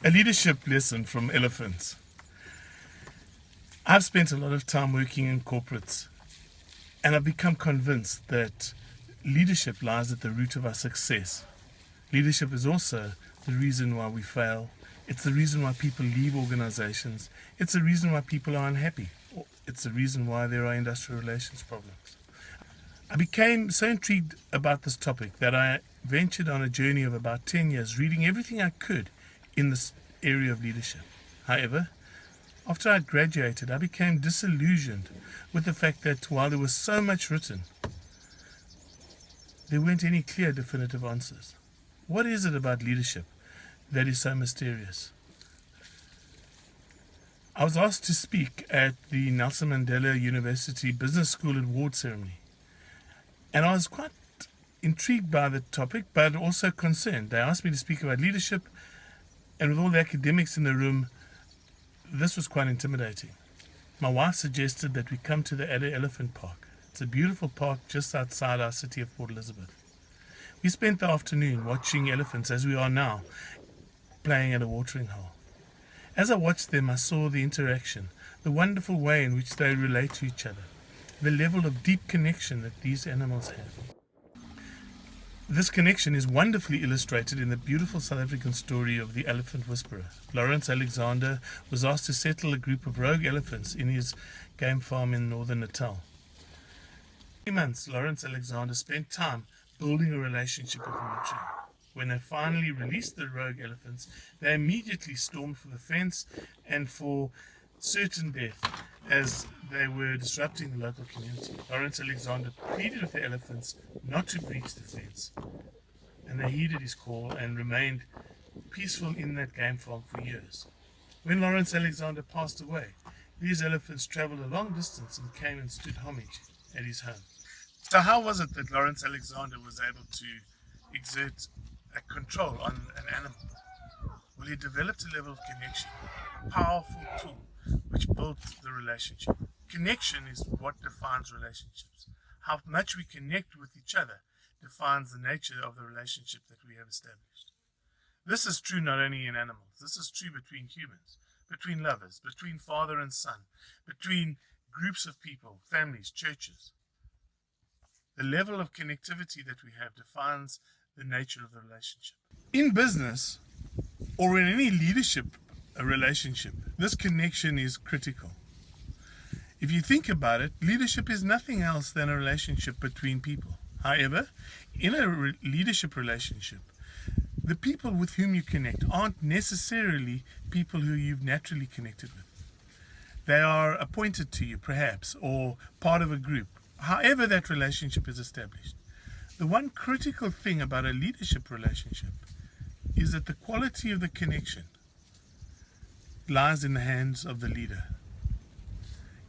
A leadership lesson from elephants. I've spent a lot of time working in corporates, and I've become convinced that leadership lies at the root of our success. Leadership is also the reason why we fail. It's the reason why people leave organizations. It's the reason why people are unhappy. It's the reason why there are industrial relations problems. I became so intrigued about this topic that I ventured on a journey of about 10 years, reading everything I could in this area of leadership. However, after I graduated, I became disillusioned with the fact that while there was so much written, there weren't any clear, definitive answers. What is it about leadership that is so mysterious? I was asked to speak at the Nelson Mandela University Business School award ceremony, and I was quite intrigued by the topic, but also concerned. They asked me to speak about leadership, and with all the academics in the room, this was quite intimidating. My wife suggested that we come to the Adder Elephant Park. It's a beautiful park just outside our city of Port Elizabeth. We spent the afternoon watching elephants, as we are now, playing at a watering hole. As I watched them, I saw the interaction, the wonderful way in which they relate to each other, the level of deep connection that these animals have. This connection is wonderfully illustrated in the beautiful South African story of the elephant whisperer. Lawrence Alexander was asked to settle a group of rogue elephants in his game farm in northern Natal. For 3 months, Lawrence Alexander spent time building a relationship with them. When they finally released the rogue elephants, they immediately stormed for the fence and for certain death as they were disrupting the local community. Lawrence Alexander pleaded with the elephants not to breach the fence, and they heeded his call and remained peaceful in that game farm for years. When Lawrence Alexander passed away, these elephants traveled a long distance and came and stood homage at his home. So how was it that Lawrence Alexander was able to exert a control on an animal? Well, he developed a level of connection, a powerful tool which built the relationship. Connection is what defines relationships. How much we connect with each other defines the nature of the relationship that we have established. This is true not only in animals, this is true between humans, between lovers, between father and son, between groups of people, families, churches. The level of connectivity that we have defines the nature of the relationship. In business, or in any leadership relationship, this connection is critical. If you think about it, leadership is nothing else than a relationship between people. However, in a leadership relationship, the people with whom you connect aren't necessarily people who you've naturally connected with. They are appointed to you, perhaps, or part of a group. However that relationship is established. The one critical thing about a leadership relationship is that the quality of the connection lies in the hands of the leader.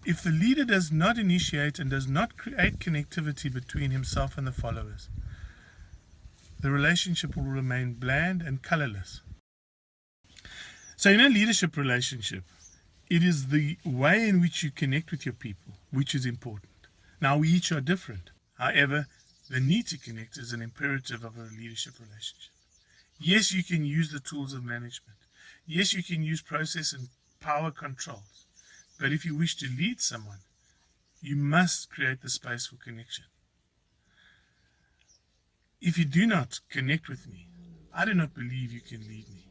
If the leader does not initiate and does not create connectivity between himself and the followers, the relationship will remain bland and colorless. So in a leadership relationship, it is the way in which you connect with your people which is important. Now, we each are different. However, the need to connect is an imperative of a leadership relationship. Yes, you can use the tools of management. Yes, you can use process and power controls. But if you wish to lead someone, you must create the space for connection. If you do not connect with me, I do not believe you can lead me.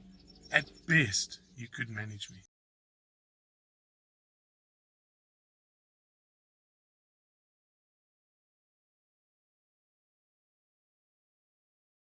At best, you could manage me.